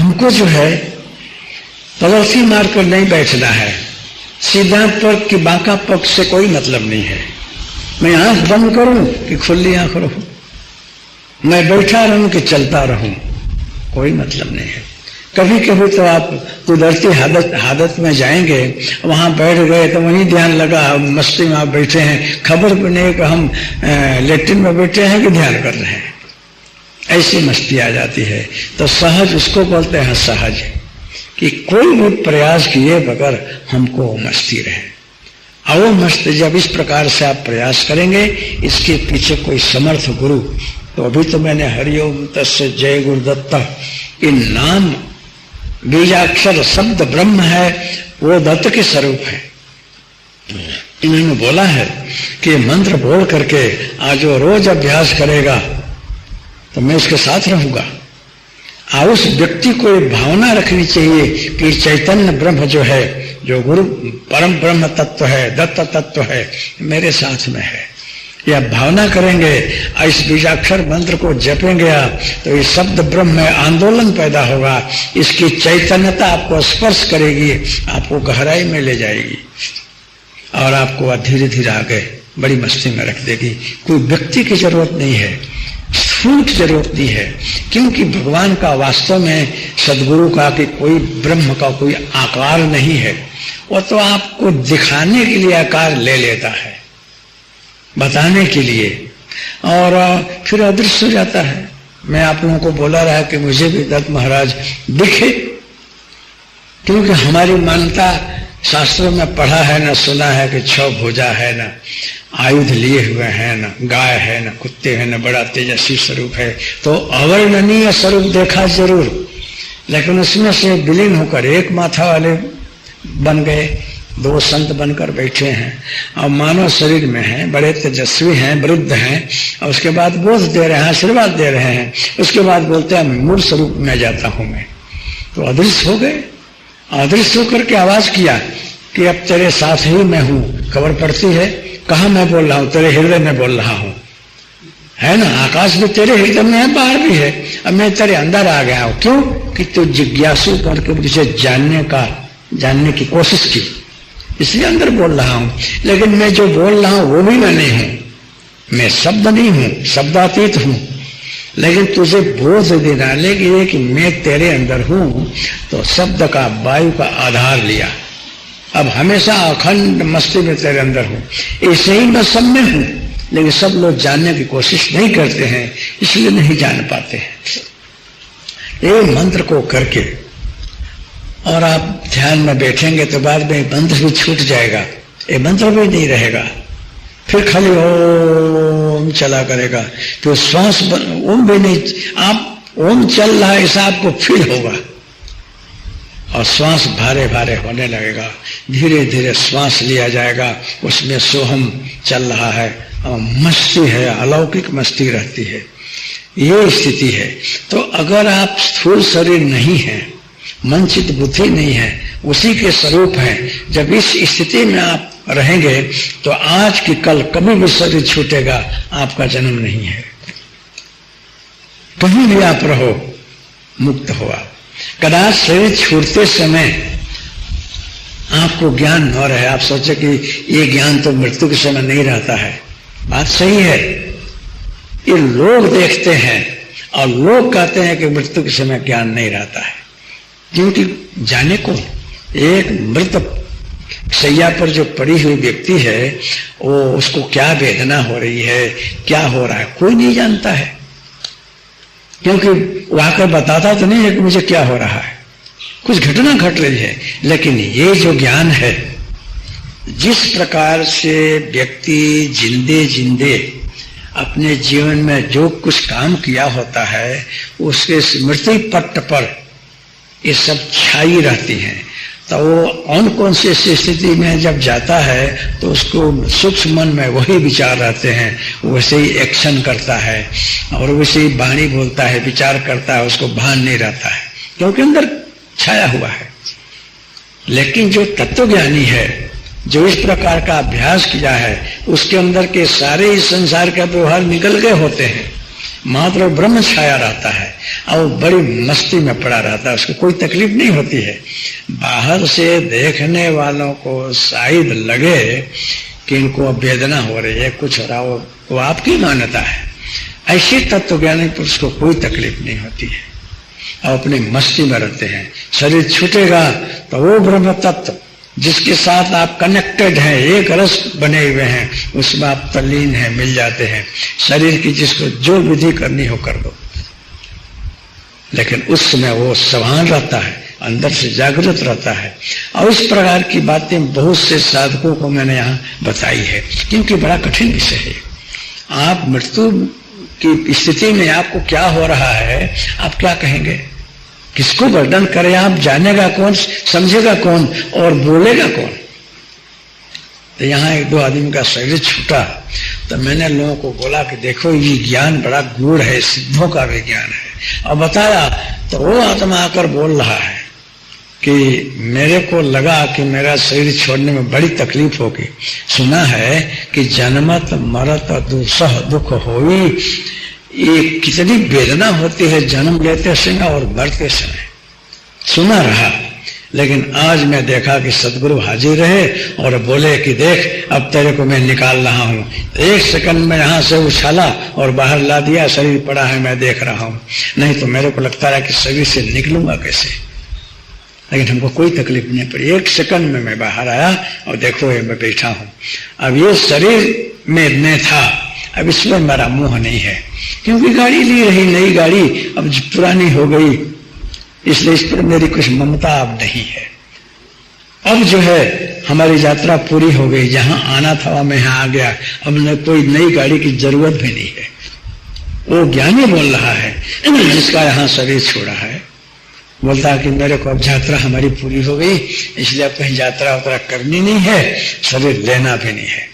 हमको जो है पलौठी मारकर नहीं बैठना है, सीधा पग कि बांका पग से कोई मतलब नहीं है। मैं आंख बंद करूं कि खुली आंख रहूं, मैं बैठा रहूं कि चलता रहूं, कोई मतलब नहीं है। कभी कभी तो आप कुदरती हालत में जाएंगे, वहां बैठ गए तो वहीं ध्यान लगा, मस्ती में आप बैठे हैं, खबर भी नहीं कि हम लेट्रिन में बैठे हैं कि ध्यान कर रहे हैं, ऐसी मस्ती आ जाती है। तो सहज उसको बोलते हैं सहज, कि कोई भी प्रयास किए बगैर हमको मस्ती रहे। और वो मस्ती जब इस प्रकार से आप प्रयास करेंगे, इसके पीछे कोई समर्थ गुरु, तो अभी तो मैंने हरिओम तस्य जय गुरुदत्ता, इन नाम बीजाक्षर शब्द ब्रह्म है, वो दत्त के स्वरूप है। इन्होंने बोला है कि मंत्र बोल करके आज वो रोज अभ्यास करेगा तो मैं उसके साथ रहूंगा। और उस व्यक्ति को भावना रखनी चाहिए कि चैतन्य ब्रह्म जो है, जो गुरु परम ब्रह्म तत्व है, दत्त तत्व है, मेरे साथ में है। या भावना करेंगे, इस बीजाक्षर मंत्र को जपेंगे आप, तो इस शब्द ब्रह्म में आंदोलन पैदा होगा, इसकी चैतन्यता आपको स्पर्श करेगी, आपको गहराई में ले जाएगी और आपको धीरे धीरे आगे बड़ी मस्ती में रख देगी। कोई व्यक्ति की जरूरत नहीं है, स्थूल की जरूरत नहीं है, क्योंकि भगवान का वास्तव में सदगुरु का कि कोई ब्रह्म का कोई आकार नहीं है, वो तो आपको दिखाने के लिए आकार ले लेता है, बताने के लिए, और फिर अदृश्य हो जाता है। मैं आप लोगों को बोला रहा कि मुझे भी दत्त महाराज दिखे, क्योंकि हमारी मान्यता शास्त्रों में पढ़ा है, न सुना है कि 6 भुजा है, न आयुध लिए हुए हैं, न गाय है, न कुत्ते हैं, न बड़ा तेजस्वी स्वरूप है। तो अवर्णनीय स्वरूप देखा जरूर, लेकिन उसमें से विलीन होकर एक माथा वाले बन गए, 2 संत बनकर बैठे हैं और मानव शरीर में हैं, बड़े तेजस्वी हैं, वृद्ध हैं, और उसके बाद बोध दे रहे हैं, आशीर्वाद दे रहे हैं, उसके बाद बोलते हैं मूल स्वरूप में जाता हूं मैं। तो अदृश्य हो गए। अदृश्य होकर के आवाज किया कि अब तेरे साथ ही मैं हूं। खबर पड़ती है कहा मैं बोल रहा हूं, तेरे हृदय में बोल रहा हूं, है ना। आकाश में तेरे हृदय में है, बाहर भी है, अब मैं तेरे अंदर आ गया हूं। क्यों? कि तू जिज्ञासु करके मुझे जानने की कोशिश की, इसलिए अंदर बोल रहा हूं। लेकिन मैं जो बोल रहा हूं वो भी मैं नहीं हूं, मैं शब्द नहीं हूं, शब्दातीत हूं। लेकिन तुझे बोध दिलाने के लिए कि मैं तेरे अंदर हूं, तो शब्द का, वायु का आधार लिया। अब हमेशा अखंड मस्ती में तेरे अंदर हूं, ऐसे ही मैं सब में हूं, लेकिन सब लोग जानने की कोशिश नहीं करते हैं, इसलिए नहीं जान पाते हैं। ये मंत्र को करके और आप ध्यान में बैठेंगे तो बाद में मंत्र भी छूट जाएगा, ये मंत्र भी नहीं रहेगा, फिर खाली ओम चला करेगा। तो श्वास ओम भी नहीं, आप ओम चल रहा है ऐसा आपको फील होगा, और श्वास भारे भारे होने लगेगा। धीरे धीरे श्वास लिया जाएगा, उसमें सोहम चल रहा है और मस्ती है, अलौकिक मस्ती रहती है। ये स्थिति है। तो अगर आप स्थूल शरीर नहीं है, मनचित बुद्धि नहीं है, उसी के स्वरूप हैं, जब इस स्थिति में आप रहेंगे तो आज की कल कभी भी शरीर छूटेगा, आपका जन्म नहीं है। कहीं भी आप रहो, मुक्त हो आप। कदाच शरीर छूटते समय आपको ज्ञान न रहे, आप सोचे कि ये ज्ञान तो मृत्यु के समय नहीं रहता है। बात सही है, ये लोग देखते हैं और लोग कहते हैं कि मृत्यु के समय ज्ञान नहीं रहता है, क्योंकि जाने को एक मृत सैया पर जो पड़ी हुई व्यक्ति है, वो उसको क्या वेदना हो रही है, क्या हो रहा है, कोई नहीं जानता है, क्योंकि वहां कर बताता तो नहीं है कि मुझे क्या हो रहा है, कुछ घटना घट रही है। लेकिन ये जो ज्ञान है, जिस प्रकार से व्यक्ति जिंदे जिंदे अपने जीवन में जो कुछ काम किया होता है, उसके स्मृति पट्ट पर ये सब छाई रहती हैं। तो वो अनकॉन्शियस स्थिति में जब जाता है तो उसको सूक्ष्म मन में वही विचार रहते हैं, वैसे ही एक्शन करता है और वैसे ही वाणी बोलता है, विचार करता है, उसको भान नहीं रहता है, क्योंकि अंदर छाया हुआ है। लेकिन जो तत्वज्ञानी है, जो इस प्रकार का अभ्यास किया है, उसके अंदर के सारे इस संसार का व्यवहार निकल गए होते हैं। मात्र ब्रह्म छाया रहता है और बड़ी मस्ती में पड़ा रहता है, उसको कोई तकलीफ नहीं होती है। बाहर से देखने वालों को शायद लगे कि इनको अब वेदना हो रही है, कुछ हो रहा, वो आपकी मान्यता है। ऐसे तत्वज्ञानी पुरुष को कोई तकलीफ नहीं होती है और अपनी मस्ती में रहते हैं। शरीर छूटेगा तो वो ब्रह्म तत्व जिसके साथ आप कनेक्टेड हैं, एक रस बने हुए हैं, उसमें आप तल्लीन हैं, मिल जाते हैं। शरीर की जिसको जो विधि करनी हो कर दो, लेकिन उस समय वो सभान रहता है, अंदर से जागृत रहता है। और इस प्रकार की बातें बहुत से साधकों को मैंने यहाँ बताई है, क्योंकि बड़ा कठिन विषय है। आप मृत्यु की स्थिति में आपको क्या हो रहा है, आप क्या कहेंगे, किसको वर्णन करें? आप जानेगा कौन, समझेगा कौन और बोलेगा कौन? तो यहाँ एक दो आदमी का शरीर छूटा तो मैंने लोगों को बोला कि देखो ये ज्ञान बड़ा गूढ़ है, सिद्धों का भी ज्ञान है। और बताया तो वो आत्मा आकर बोल रहा है कि मेरे को लगा कि मेरा शरीर छोड़ने में बड़ी तकलीफ होगी। सुना है कि जन्मत मरत दुसह दुख होई, ये कितनी वेदना होती है जन्म लेते समय और मरते समय, सुना रहा। लेकिन आज मैं देखा कि सदगुरु हाजिर रहे और बोले कि देख अब तेरे को मैं निकाल रहा हूँ। एक सेकंड में यहाँ से उछाला और बाहर ला दिया, शरीर पड़ा है, मैं देख रहा हूँ। नहीं तो मेरे को लगता है कि शरीर से निकलूंगा कैसे, लेकिन हमको कोई तकलीफ नहीं पड़ी। एक सेकंड में मैं बाहर आया और देखो ये मैं बैठा हूँ। अब ये शरीर में मैं था, अब इसमें मेरा मोह नहीं है, क्योंकि गाड़ी ली रही, नई गाड़ी अब पुरानी हो गई, इसलिए इस पर मेरी कुछ ममता अब नहीं है। अब जो है हमारी यात्रा पूरी हो गई, जहां आना था मैं यहाँ आ गया, अब न कोई नई गाड़ी की जरूरत भी नहीं है। वो ज्ञानी बोल रहा है जिसका यहाँ शरीर छोड़ा है, बोलता है कि मेरे को अब यात्रा हमारी पूरी हो गई, इसलिए अब कहीं यात्रा वात्रा करनी नहीं है, शरीर लेना भी नहीं है।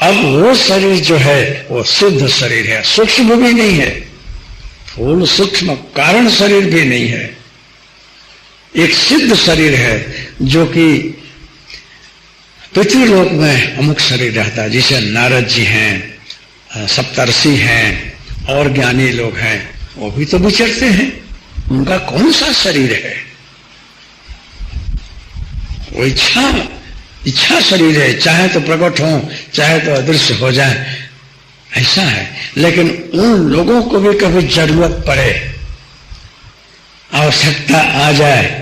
अब वो शरीर जो है वो शुद्ध शरीर है, सूक्ष्म भी नहीं है, फूल सूक्ष्म कारण शरीर भी नहीं है, एक सिद्ध शरीर है जो कि पृथ्वीलोक में अमुक शरीर रहता है, जिसे नारद जी हैं, सप्तर्षि हैं और ज्ञानी लोग हैं, वो भी तो विचरते हैं। उनका कौन सा शरीर है? वो इच्छा शरीर है, चाहे तो प्रकट हो चाहे तो अदृश्य हो जाए, ऐसा है। लेकिन उन लोगों को भी कभी जरूरत पड़े, आवश्यकता आ जाए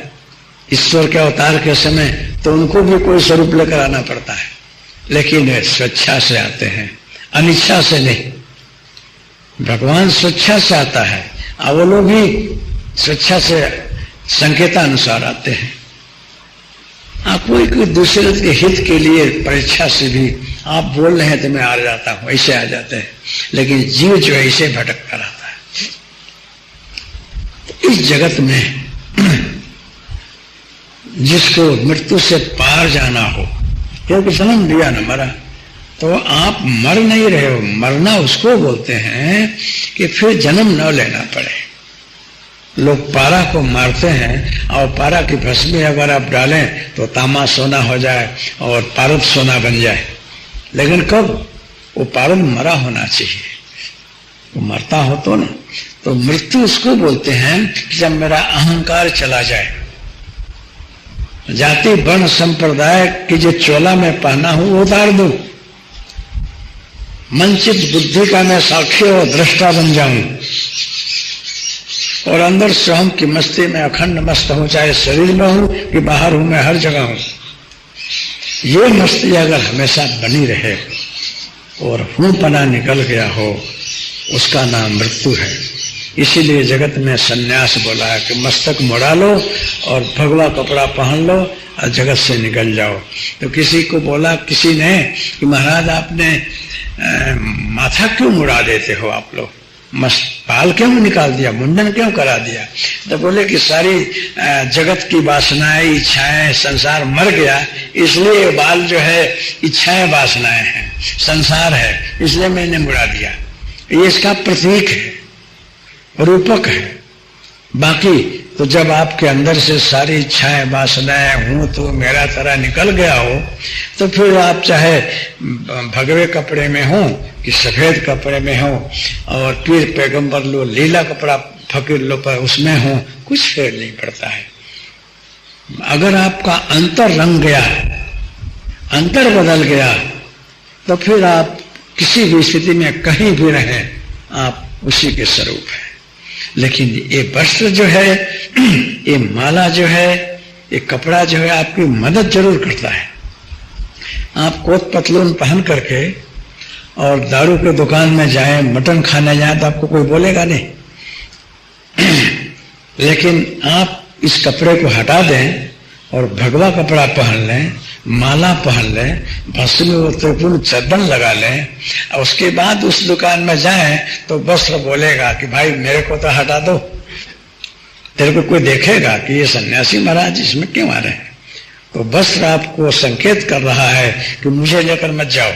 ईश्वर के अवतार के समय, तो उनको भी कोई स्वरूप लेकर आना पड़ता है, लेकिन स्वेच्छा से आते हैं, अनिच्छा से नहीं। भगवान स्वेच्छा से आता है और वो लोग भी स्वेच्छा से संकेतानुसार आते हैं। आप कोई दूसरे के हित के लिए परीक्षा से भी आप बोल रहे हैं तो मैं आ जाता हूं, ऐसे आ जाते हैं, लेकिन जीव जो ऐसे भटकता रहता है। तो इस जगत में जिसको मृत्यु से पार जाना हो, क्योंकि जन्म लिया न मरा, तो आप मर नहीं रहे हो। मरना उसको बोलते हैं कि फिर जन्म न लेना पड़े। लोग पारा को मारते हैं और पारा की भस्मी अगर आप डालें तो तांबा सोना हो जाए और पारद सोना बन जाए, लेकिन कब? वो पारद मरा होना चाहिए, वो मरता हो तो ना। तो मृत्यु उसको बोलते हैं कि जब मेरा अहंकार चला जाए, जाति वर्ण संप्रदाय की जो चोला में पहना हूं वो उतार दूं, मंचित बुद्धि का मैं साक्षी और दृष्टा बन जाऊं और अंदर से हम की मस्ती में अखंड मस्त हूं, चाहे शरीर में हूं कि बाहर हूं, मैं हर जगह हूं। ये मस्ती अगर हमेशा बनी रहे और हूं पना निकल गया हो, उसका नाम मृत्यु है। इसीलिए जगत में सन्यास बोला है कि मस्तक मुड़ा लो और भगवा कपड़ा पहन लो और जगत से निकल जाओ। तो किसी को बोला किसी ने कि महाराज आपने माथा क्यों मुड़ा देते हो आप लोग, बाल क्यों निकाल दिया, मुंडन क्यों करा दिया? तो बोले कि सारी जगत की वासनाएं, इच्छाएं, संसार मर गया, इसलिए बाल जो है इच्छाएं वासनाएं हैं, संसार है, इसलिए मैंने मुड़ा दिया। ये इसका प्रतीक है, रूपक है। बाकी तो जब आपके अंदर से सारी इच्छाएं वासनाएं हूं तो मेरा तरह निकल गया हो, तो फिर आप चाहे भगवे कपड़े में हो कि सफेद कपड़े में हो, और पीर पैगंबर लो लीला कपड़ा फकीर लो पर उसमें हो, कुछ फेर नहीं पड़ता है। अगर आपका अंतर रंग गया, अंतर बदल गया, तो फिर आप किसी भी स्थिति में कहीं भी रहें, आप उसी के स्वरूप हैं। लेकिन ये वस्त्र जो है, ये माला जो है, ये कपड़ा जो है, आपकी मदद जरूर करता है। आप कोट पतलून पहन करके और दारू के दुकान में जाएं, मटन खाने जाएं, तो आपको कोई बोलेगा नहीं। लेकिन आप इस कपड़े को हटा दें और भगवा कपड़ा पहन लें, माला पहन लें, भस्म में त्रिपुर चंदन लगा लें, और उसके बाद उस दुकान में जाएं तो वस्त्र बोलेगा कि भाई मेरे को तो हटा दो। तेरे को कोई देखेगा कि ये सन्यासी महाराज इसमें क्यों आ रहे हैं। तो वस्त्र आपको संकेत कर रहा है कि मुझे लेकर मत जाओ,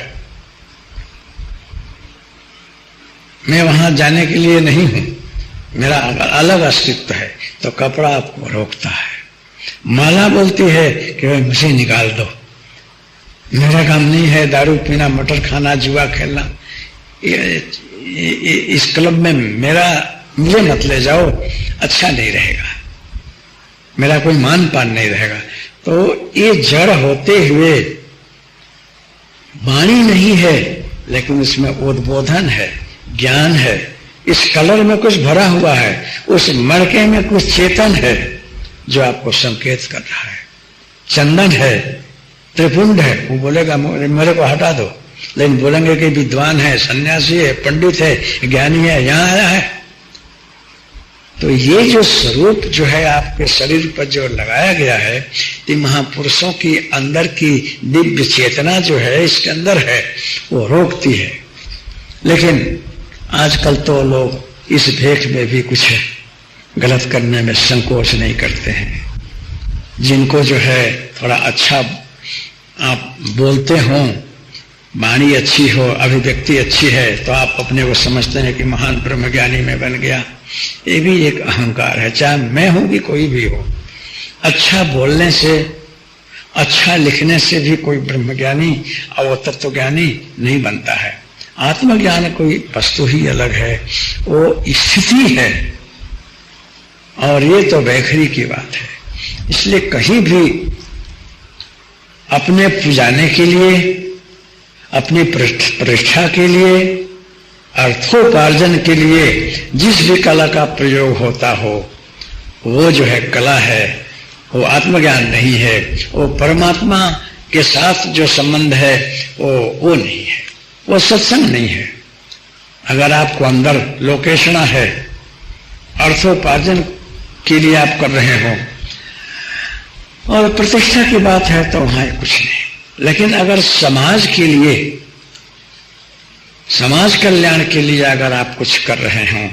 मैं वहां जाने के लिए नहीं हूं, मेरा अलग अस्तित्व है। तो कपड़ा आपको रोकता है। माला बोलती है कि भाई मुझे निकाल दो, मेरा काम नहीं है दारू पीना, मटर खाना, जुआ खेलना, इस क्लब में मुझे मत ले जाओ, अच्छा नहीं रहेगा, मेरा कोई मान पान नहीं रहेगा। तो ये जड़ होते हुए वाणी नहीं है, लेकिन उसमें उद्बोधन है, ज्ञान है। इस कलर में कुछ भरा हुआ है, उस मड़के में कुछ चेतन है जो आपको संकेत कर रहा है। चंदन है, त्रिपुंड है, वो बोलेगा मेरे को हटा दो, लेकिन बोलेंगे कि विद्वान है, सन्यासी है, पंडित है, ज्ञानी है, यहां आया है। तो ये जो स्वरूप जो है आपके शरीर पर जो लगाया गया है, ये महापुरुषों की अंदर की दिव्य चेतना जो है इसके अंदर है, वो रोकती है। लेकिन आजकल तो लोग इस भेख में भी कुछ गलत करने में संकोच नहीं करते हैं। जिनको जो है थोड़ा अच्छा आप बोलते हो, वाणी अच्छी हो, अभिव्यक्ति अच्छी है, तो आप अपने को समझते हैं कि महान ब्रह्मज्ञानी में बन गया। ये भी एक अहंकार है, चाहे मैं हूं कि कोई भी हो। अच्छा बोलने से, अच्छा लिखने से भी कोई ब्रह्मज्ञानी और तत्वज्ञानी नहीं बनता है। आत्मज्ञान कोई वस्तु ही अलग है, वो स्थिति है, और ये तो वैखरी की बात है। इसलिए कहीं भी अपने पुजाने के लिए, अपनी प्रतिष्ठा के लिए, अर्थोपार्जन के लिए जिस भी कला का प्रयोग होता हो, वो जो है कला है, वो आत्मज्ञान नहीं है। वो परमात्मा के साथ जो संबंध है वो नहीं है, वो सत्संग नहीं है। अगर आपको अंदर लोकेशना है, अर्थोपार्जन के लिए आप कर रहे हो और प्रतिष्ठा की बात है, तो वहां कुछ नहीं। लेकिन अगर समाज के लिए, समाज कल्याण के लिए अगर आप कुछ कर रहे हो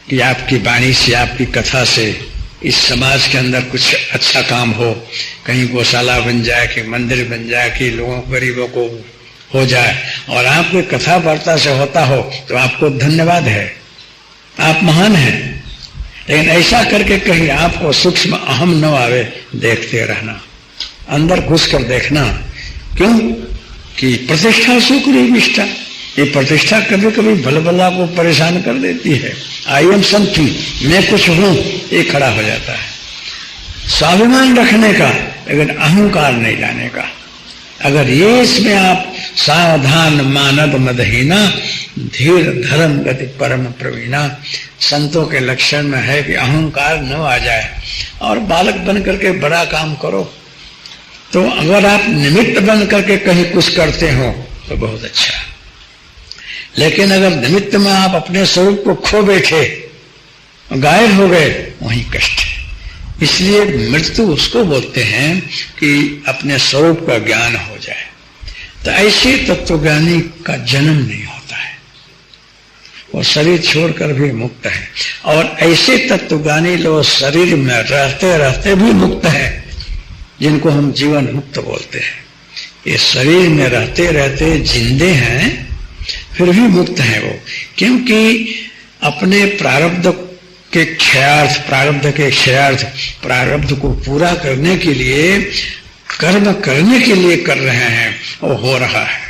कि आपकी वाणी से, आपकी कथा से इस समाज के अंदर कुछ अच्छा काम हो, कहीं गौशाला बन जाए, कि मंदिर बन जाए, कि लोगों गरीबों को हो जाए, और आपकी कथा वार्ता से होता हो, तो आपको धन्यवाद है, आप महान हैं। लेकिन ऐसा करके कहीं आपको सूक्ष्म अहम न आवे, देखते रहना, अंदर घुस कर देखना। क्यों कि प्रतिष्ठा सुकरी विष्ठा, ये प्रतिष्ठा कभी कभी भलभला को परेशान कर देती है। आई एम समथिंग, मैं कुछ हूं, ये खड़ा हो जाता है। स्वाभिमान रखने का, लेकिन अहंकार नहीं लाने का। अगर ये इसमें आप सावधान मानव मदहीना, धीर धर्म गति परम प्रवीणा, संतों के लक्षण में है कि अहंकार न आ जाए और बालक बन करके बड़ा काम करो। तो अगर आप निमित्त बन करके कहीं कुछ करते हो तो बहुत अच्छा, लेकिन अगर निमित्त में आप अपने स्वरूप को खो बैठे, गायब हो गए, वहीं कष्ट है। इसलिए मृत्यु उसको बोलते हैं कि अपने स्वरूप का ज्ञान हो जाए। तो ऐसे तत्वज्ञानी का जन्म नहीं होता है, वो शरीर छोड़कर भी मुक्त है। और ऐसे तत्वज्ञानी लोग शरीर में रहते रहते भी मुक्त हैं, जिनको हम जीवन मुक्त बोलते हैं। ये शरीर में रहते रहते जिंदे हैं, फिर भी मुक्त हैं वो, क्योंकि अपने प्रारब्ध के क्षयार्थ, प्रारब्ध के क्षयार्थ, प्रारब्ध को पूरा करने के लिए, कर्म करने के लिए कर रहे हैं, वो हो रहा है,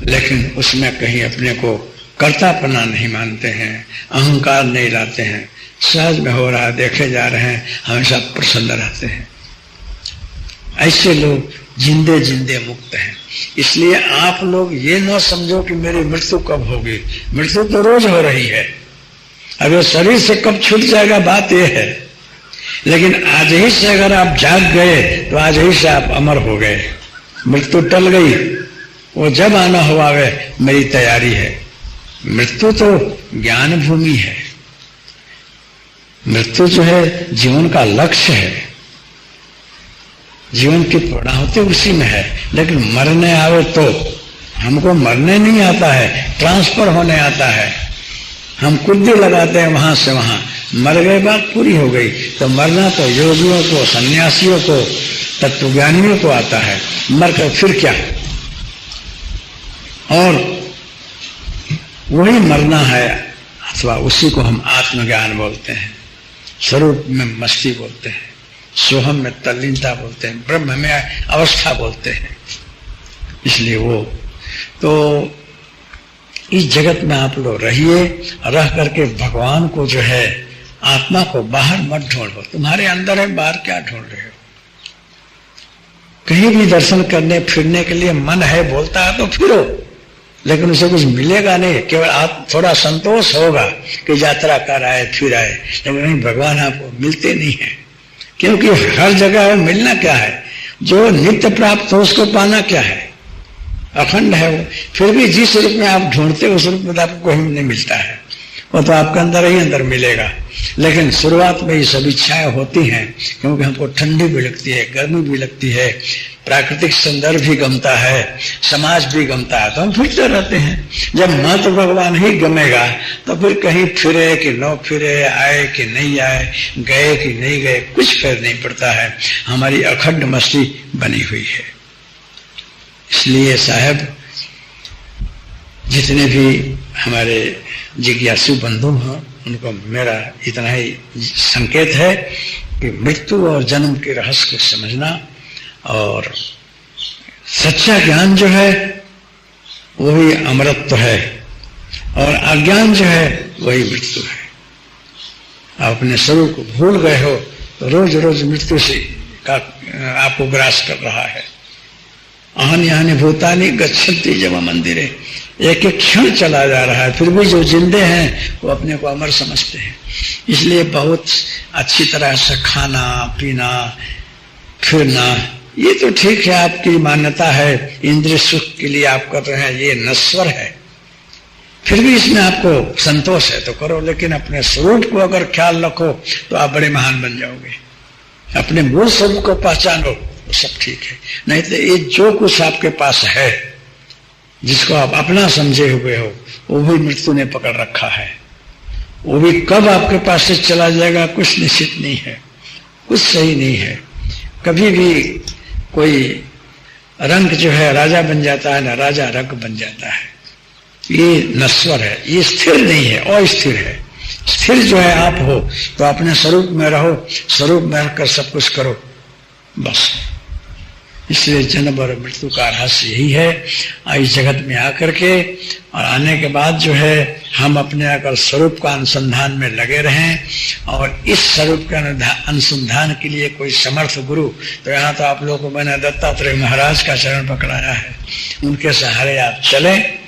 लेकिन उसमें कहीं अपने को कर्तापना नहीं मानते हैं, अहंकार नहीं लाते हैं, सहज में हो रहा, देखे जा रहे हैं, हमेशा प्रसन्न रहते हैं। ऐसे लोग जिंदे जिंदे मुक्त हैं। इसलिए आप लोग ये न समझो कि मेरी मृत्यु कब होगी, मृत्यु तो रोज हो रही है, अगर शरीर से कब छूट जाएगा बात यह है, लेकिन आज ही से अगर आप जाग गए तो आज ही से आप अमर हो गए, मृत्यु टल गई, वो जब आना हुआ वे मेरी तैयारी है। मृत्यु तो ज्ञान भूमि है, मृत्यु जो है जीवन का लक्ष्य है, जीवन की पूर्णाहुति उसी में है। लेकिन मरने आवे तो हमको मरने नहीं आता है, ट्रांसफर होने आता है। हम कुंडी लगाते हैं वहां से वहां, मर गए बात पूरी हो गई। तो मरना तो योगियों को, सन्यासियों को, तत्वज्ञानियों को आता है, मरकर फिर क्या, और वही मरना है, अथवा उसी को हम आत्मज्ञान बोलते हैं, स्वरूप में मस्ती बोलते हैं, सोहम में तल्लीनता बोलते हैं, ब्रह्म में अवस्था बोलते हैं। इसलिए वो तो इस जगत में आप लोग रहिए, रह करके भगवान को जो है, आत्मा को बाहर मत ढूंढो, तुम्हारे अंदर है, बाहर क्या ढूंढ रहे हो। कहीं भी दर्शन करने फिरने के लिए मन है, बोलता है तो फिरो, लेकिन उसे कुछ मिलेगा नहीं, केवल आप थोड़ा संतोष होगा कि यात्रा कर आए, फिर आए, लेकिन नहीं, भगवान आपको मिलते नहीं है। क्योंकि हर जगह है, मिलना क्या है, जो नित्य प्राप्त हो उसको पाना क्या है, अखंड है वो। फिर भी जिस रूप में आप ढूंढते उस रूप में आपको कहीं नहीं मिलता है, वो तो आपके अंदर ही अंदर मिलेगा। लेकिन शुरुआत में ये सब इच्छाएं होती हैं, क्योंकि हमको ठंडी भी लगती है, गर्मी भी लगती है, प्राकृतिक संदर्भ भी गमता है, समाज भी गमता है, तो हम फिरते रहते हैं। जब मात्र भगवान ही गमेगा तो फिर कहीं फिरे कि न फिरे, आए कि नहीं आए, गए कि नहीं गए, कुछ फर्क नहीं पड़ता है, हमारी अखंड मस्ती बनी हुई है। इसलिए साहब, जितने भी हमारे जिज्ञासु बंधु हैं, उनको मेरा इतना ही संकेत है कि मृत्यु और जन्म के रहस्य को समझना, और सच्चा ज्ञान जो है वही अमरत्व है, और अज्ञान जो है वही मृत्यु है। आप अपने स्वरूप को भूल गए हो तो रोज रोज मृत्यु से का आपको ग्रास कर रहा है। आहनि आहनि भूतानि गच्छन्ति जब मंदिरे, एक एक क्षण चला जा रहा है, फिर भी जो जिंदे हैं वो अपने को अमर समझते हैं। इसलिए बहुत अच्छी तरह से खाना पीना फिरना, ये तो ठीक है, आपकी मान्यता है, इंद्रिय सुख के लिए आप कर रहे हैं, ये नश्वर है, फिर भी इसमें आपको संतोष है तो करो। लेकिन अपने स्वरूप को अगर ख्याल रखो तो आप बड़े महान बन जाओगे। अपने मूल स्वरूप को पहचानो तो सब ठीक है, नहीं तो ये जो कुछ आपके पास है, जिसको आप अपना समझे हुए हो, वो भी मृत्यु ने पकड़ रखा है। वो भी कब आपके पास से चला जाएगा कुछ निश्चित नहीं है, कुछ सही नहीं है। कभी भी कोई रंग जो है राजा बन जाता है, ना राजा रंग बन जाता है। ये नश्वर है, ये स्थिर नहीं है, अस्थिर है। स्थिर जो है आप हो तो अपने स्वरूप में रहो, स्वरूप में रहकर सब कुछ करो, बस। इसलिए जन्म और मृत्यु का रहस्य यही है। इस जगत में आकर के और आने के बाद जो है हम अपने अगर स्वरूप का अनुसंधान में लगे रहें, और इस स्वरूप के अनुसंधान के लिए कोई समर्थ गुरु, तो यहाँ तो आप लोगों को मैंने दत्तात्रेय महाराज का चरण पकड़ाया है, उनके सहारे आप चलें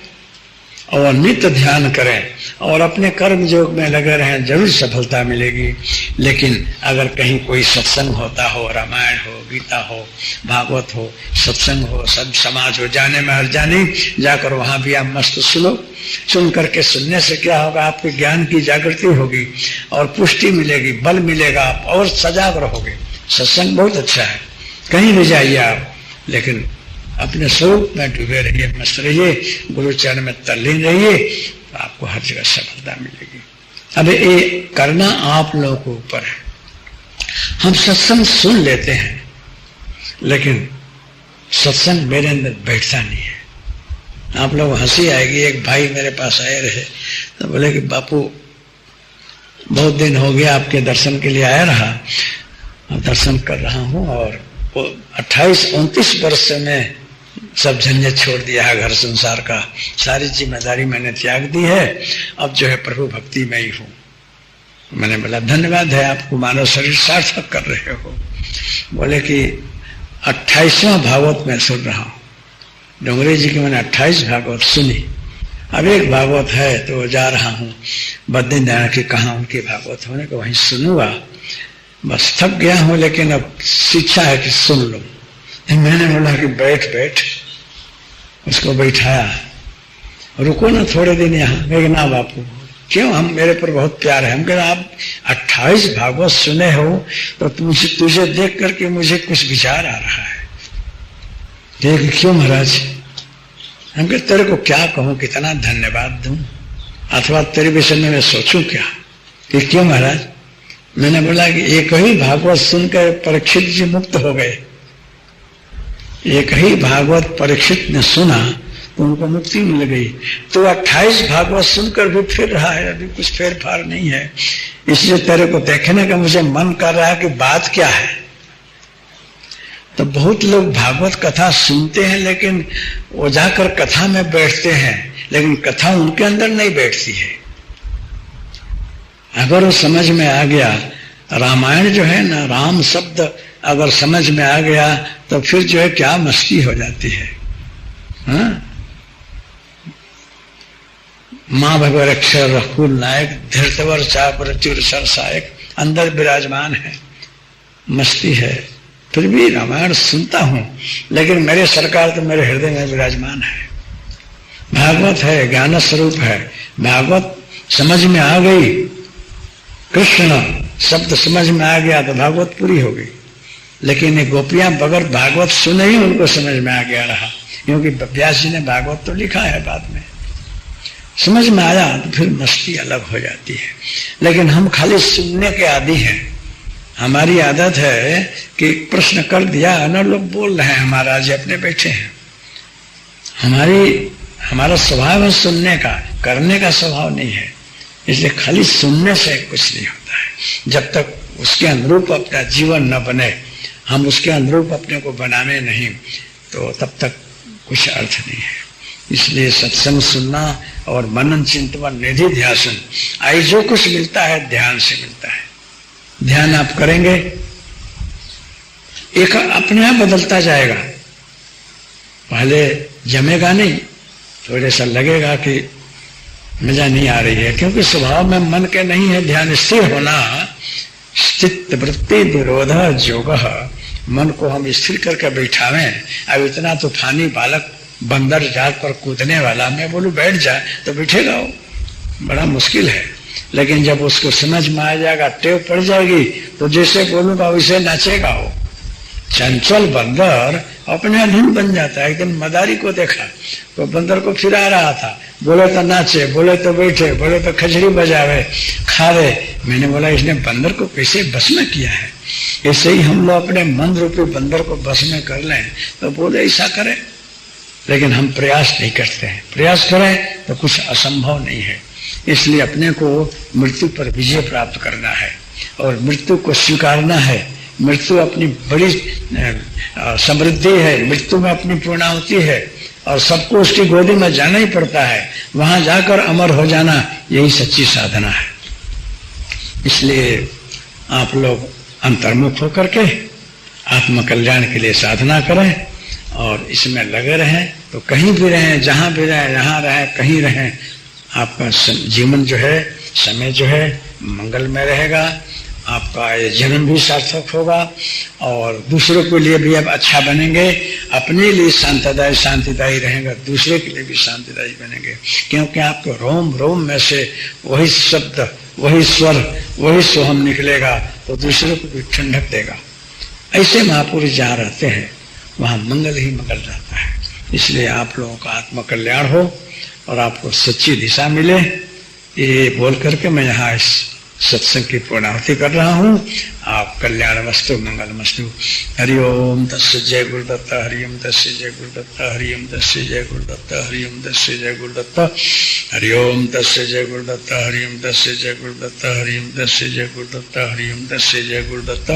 और नित्य ध्यान करें और अपने कर्म योग में लगे रहें, जरूर सफलता मिलेगी। लेकिन अगर कहीं कोई सत्संग होता हो, रामायण हो, गीता हो, भागवत हो, सत्संग हो, सब समाज हो, जाने में हर जाने, जाकर वहां भी आप मस्त सुनो। सुन करके सुनने से क्या होगा, आपके ज्ञान की जागृति होगी और पुष्टि मिलेगी, बल मिलेगा, आप और सजाग रहोगे। सत्संग बहुत अच्छा है, कहीं भी जाइए आप, लेकिन अपने स्वरूप में डूबे रहिए, मस्त रहिए, गुरु चरण में तल्लीन रहिए, तो आपको हर जगह सफलता मिलेगी। अब ये करना आप लोगों के ऊपर है। हम सत्संग सुन लेते हैं, लेकिन सत्संग मेरे अंदर बैठता नहीं है। आप लोग हंसी आएगी, एक भाई मेरे पास आए रहे तो बोले कि बापू बहुत दिन हो गया आपके दर्शन के लिए आया रहा, दर्शन कर रहा हूँ। और 28-29 वर्ष से मैं सब झंझट छोड़ दिया है, घर संसार का सारी जिम्मेदारी मैंने त्याग दी है। अब जो है प्रभु भक्ति में ही हूँ। मैंने बोला धन्यवाद है, आपको मानव शरीर सार्थक कर रहे हो। बोले कि 28वां भागवत में सुन रहा हूँ। डोंगरे जी की मैंने 28 भागवत सुनी, अब एक भागवत है तो जा रहा हूँ बद्रीनारायण की, कहाँ उनकी भागवत होने को वहीं सुनूंगा। बस थक गया हूँ, लेकिन अब शिक्षा है कि सुन लो। मैंने बोला कि बैठ, उसको बैठाया, रुको ना थोड़े दिन यहाँ। मेघना बापू, क्यों? हम मेरे पर बहुत प्यार है। हम कह रहे आप 28 भागवत सुने हो तो तुझे देख करके मुझे कुछ विचार आ रहा है। देख क्यों महाराज? हम कह तेरे को क्या कहूं, कितना धन्यवाद दूं, अथवा तेरे विषय में मैं सोचूं क्या? कि क्यों महाराज? मैंने बोला कि एक ही भागवत सुनकर परीक्षित जी मुक्त हो गए। एक ही भागवत परीक्षित ने सुना तो उनको मुक्ति मिल गई। तो 28 भागवत सुनकर भी फिर रहा है, अभी कुछ फेर फार नहीं है। इसलिए तेरे को देखने का मुझे मन कर रहा है कि बात क्या है। तो बहुत लोग भागवत कथा सुनते हैं, लेकिन वो जाकर कथा में बैठते हैं, लेकिन कथा उनके अंदर नहीं बैठती है। अगर वो समझ में आ गया, रामायण जो है ना, राम शब्द अगर समझ में आ गया तो फिर जो है क्या मस्ती हो जाती है। हाँ? माँ भगवरक्षर रघुकुल नायक धृतवर चापर चूर सरसायक अंदर विराजमान है, मस्ती है। फिर भी रामायण सुनता हूं, लेकिन मेरे सरकार तो मेरे हृदय में विराजमान है। भागवत है, ज्ञान स्वरूप है। भागवत समझ में आ गई, कृष्ण शब्द समझ में आ गया तो भागवत पूरी हो गई। लेकिन ये गोपियां बगैर भागवत सुने ही उनको समझ में आ गया रहा, क्योंकि व्यास जी ने भागवत तो लिखा है बाद में। समझ में आया तो फिर मस्ती अलग हो जाती है। लेकिन हम खाली सुनने के आदी हैं। हमारी आदत है कि प्रश्न कर दिया ना, लोग बोल रहे हैं, हमारा जी अपने बैठे हैं। हमारा स्वभाव है सुनने का, करने का स्वभाव नहीं है। इसलिए खाली सुनने से कुछ नहीं होता है। जब तक उसके अनुरूप अपना जीवन न बने, हम उसके अनुरूप अपने को बनाने नहीं, तो तब तक कुछ अर्थ नहीं है। इसलिए सत्संग सुनना और मनन चिंतन निधि ध्यान, आई जो कुछ मिलता है ध्यान से मिलता है। ध्यान आप करेंगे, एक अपने आप बदलता जाएगा। पहले जमेगा नहीं, थोड़े सा लगेगा कि मजा नहीं आ रही है, क्योंकि स्वभाव में मन के नहीं है। ध्यान स्थिर होना, स्थित वृत्ति विरोध जोग, मन को हम स्थिर करके बैठावें। अब इतना तूफानी बालक बंदर जात पर कूदने वाला, मैं बोलूं बैठ जाए तो बैठेगा वो, बड़ा मुश्किल है। लेकिन जब उसको समझ में आ जाएगा, टेव पड़ जाएगी, तो जैसे बोलूंगा वैसे नाचेगा वो। चंचल बंदर अपने अधीन बन जाता है। एक दिन मदारी को देखा तो बंदर को फिरा रहा था, बोले तो नाचे, बोले तो बैठे, बोले तो खजड़ी बजावे, खावे। मैंने बोला इसने बंदर को कैसे बस में किया है। ऐसे ही हम लोग अपने मन रूपी बंदर को बस में कर लें, तो बोले ऐसा करें। लेकिन हम प्रयास नहीं करते हैं। प्रयास करें तो कुछ असंभव नहीं है। इसलिए अपने को मृत्यु पर विजय प्राप्त करना है और मृत्यु को स्वीकारना है। मृत्यु अपनी बड़ी समृद्धि है, मृत्यु में अपनी पूर्णाहुति है और सबको उसकी गोदी में जाना ही पड़ता है। वहां जाकर अमर हो जाना, यही सच्ची साधना है। इसलिए आप लोग अंतर्मुख होकर के आत्मकल्याण के लिए साधना करें और इसमें लगे रहें। तो कहीं भी रहें, जहां भी रहें, जहां रहें, कहीं रहें, आपका जीवन जो है, समय जो है मंगल में रहेगा। आपका ये जन्म भी सार्थक होगा और दूसरों के लिए भी आप अच्छा बनेंगे। अपने लिए शांतिदायी रहेंगे, दूसरे के लिए भी शांतिदायी बनेंगे। क्योंकि आपको रोम रोम में से वही शब्द, वही स्वर, वही सोहम निकलेगा, तो दूसरों को भी ठंडक देगा। ऐसे महापुरुष जहाँ रहते हैं वहाँ मंगल ही मंगल रहता है। इसलिए आप लोगों का आत्मकल्याण हो और आपको सच्ची दिशा मिले, ये बोल करके मैं यहाँ इस सत्संग की पूर्णाहुति कर रहा हूँ। आप कल्याण वस्तु मंगल वस्तु। हरिओम तस्य जय गुरुदत्त, हरिओम तस्य जय गुरुदत्त, हरिओम तस्य जय गुरुदत्त, हरिओम तस्य जय गुरुदत्त, हरिओम तस्य जय गुरुदत्त, हरिओम तस्य जय गुरुदत्त, हरिओम तस्य जय गुरुदत्त, हरिओम तस्य जय गुरुदत्त,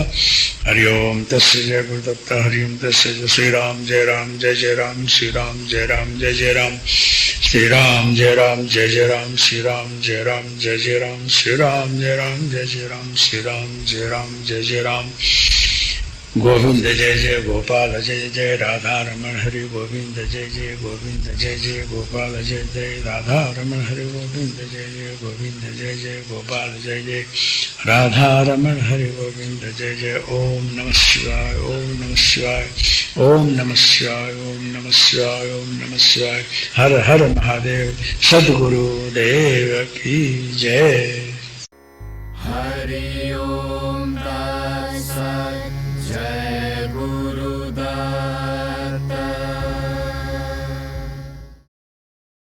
हरिओम तस्य जय गुरुदत्त, हरिओम तस्य जय। श्री राम जय राम जय जय राम, श्री राम जय राम जय जय राम, श्री राम जय राम जय जय राम, श्री राम जय राम जय जय राम, श्री राम जय राम जय जय राम, श्री राम जय राम जय जय राम। गोविंद जय जय गोपाल जय जय राधा रमण हरि गोविंद जय जय गोविंद जय जय गोपाल जय जय राधा रमण हरि गोविंद जय जय गोविंद जय जय गोपाल जय जय राधा रमण हरि गोविंद जय जय। ओम नमः शिवाय, ओम नमः शिवाय, ओम नमः शिवाय, ओम नमः शिवाय, ओम नमः शिवाय। हर हर महादेव। सद्गुरु देव की जय। हरि ओम तत्सत्। जय